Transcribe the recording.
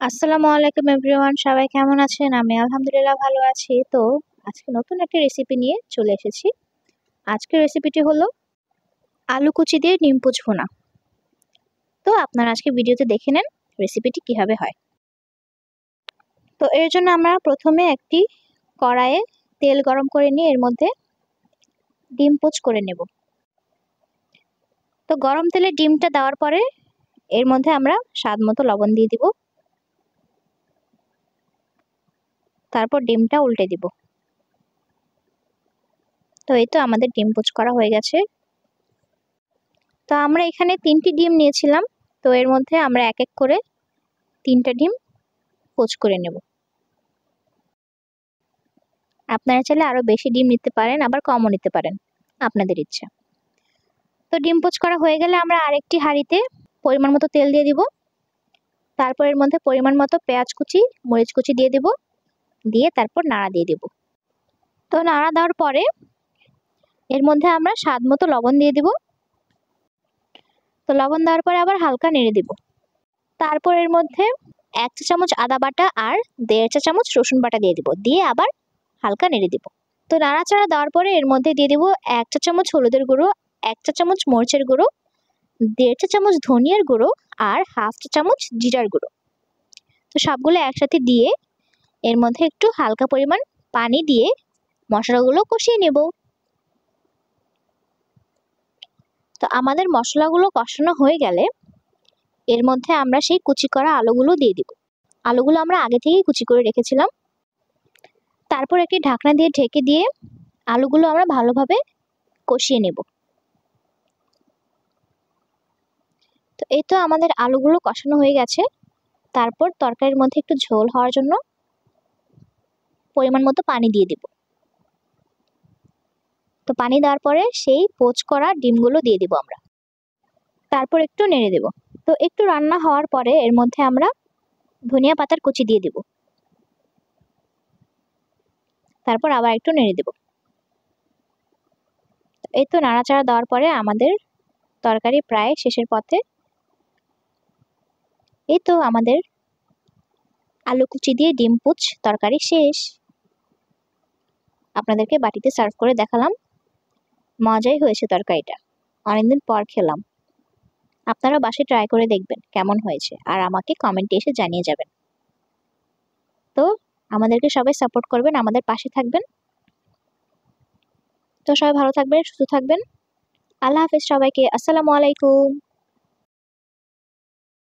আসসালামু আলাইকুম এভরিওয়ান, সবাই কেমন আছেন? আমি আলহামদুলিল্লাহ ভালো আছি। তো আজকে নতুন একটা রেসিপি নিয়ে চলে এসেছি। আজকের রেসিপিটি হলো আলু কুচি দিয়ে ডিম পুচ ভুনা। তো আপনারা আজকে ভিডিওতে দেখে নেন রেসিপিটি কিভাবে হয়। তো এর জন্য আমরা প্রথমে একটি কড়াইয়ে তেল গরম করে নিয়ে এর মধ্যে ডিম পুচ করে নেব। তো গরম তেলে ডিমটা দেওয়ার পরে এর মধ্যে আমরা স্বাদ মতো লবণ দিয়ে দিব। তারপর ডিমটা উল্টে দিব। তো এই তো আমাদের ডিম পোচ করা হয়ে গেছে। তো আমরা এখানে 3টি ডিম নিয়েছিলাম। তো এর মধ্যে আমরা এক এক করে 3টা ডিম পোচ করে নেব। আপনারা চাইলে আরও বেশি ডিম নিতে পারেন, আবার কমও নিতে পারেন, আপনাদের ইচ্ছা। তো ডিম পোচ করা হয়ে গেলে আমরা আরেকটি হাঁড়িতে পরিমাণ মতো তেল দিয়ে দিব। তারপর এর মধ্যে পরিমাণ মতো পেঁয়াজ কুচি, মরিচ কুচি দিয়ে দেব, দিয়ে তারপর নাড়া দিয়ে দেব। তো নাড়া দেওয়ার পরে এর মধ্যে আমরা স্বাদ মতো লবণ দিয়ে দেব। তো লবণ দেওয়ার পরে আবার হালকা নেড়ে দেব। তারপর এর মধ্যে 1 চা চামচ আদা বাটা আর 1.5 চা চামচ রসুন বাটা দিয়ে দেব, দিয়ে আবার হালকা নেড়ে দেব। তো নাড়াচাড়া দেওয়ার পরে এর মধ্যে দিয়ে দেব 1 চা চামচ হলুদের গুঁড়ো, 1 চা চামচ মরিচের গুঁড়ো, 1.5 চা চামচ ধনিয়ার গুঁড়ো আর 1/2 চা চামচ জিরার গুঁড়ো। তো সবগুলো একসাথে দিয়ে এর মধ্যে একটু হালকা পরিমাণ পানি দিয়ে মশলাগুলো কষিয়ে নেব। তো আমাদের মশলাগুলো কষানো হয়ে গেলে এর মধ্যে আমরা সেই কুচি করা আলুগুলো দিয়ে দিব। আলুগুলো আমরা আগে থেকেই কুচি করে রেখেছিলাম। তারপর একটি ঢাকনা দিয়ে ঢেকে দিয়ে আলুগুলো আমরা ভালোভাবে কষিয়ে নেব। তো এই তো আমাদের আলুগুলো কষানো হয়ে গেছে। তারপর তরকারির মধ্যে একটু ঝোল হওয়ার জন্য পরিমাণ মতো পানি দিয়ে দেব। তো পানি দেওয়ার পরে সেই পোচ করা ডিমগুলো দিয়ে দেব আমরা। তারপর একটু নেড়ে দেব। তো একটু রান্না হওয়ার পরে এর মধ্যে আমরা ধনিয়া পাতার কুচি দিয়ে দেব। তারপর আবার একটু নেড়ে দেব। এই তো নাড়াচাড়া দেওয়ার পরে আমাদের তরকারি প্রায় শেষের পথে। এই তো আমাদের আলু কুচি দিয়ে ডিম পুচ তরকারি শেষ। আপনাদেরকে বাটিতে সার্ভ করে দেখালাম। মজাই হয়েছে তরকারিটা, অনেকদিন পর খেলাম। আপনারা বাসায় ট্রাই করে দেখবেন কেমন হয়েছে, আর আমাকে কমেন্টে এসে জানিয়ে যাবেন। তো আমাদেরকে সবাই সাপোর্ট করবেন, আমাদের পাশে থাকবেন। তো সবাই ভালো থাকবেন, সুস্থ থাকবেন। আল্লাহ হাফেজ সবাইকে। আসসালামু আলাইকুম।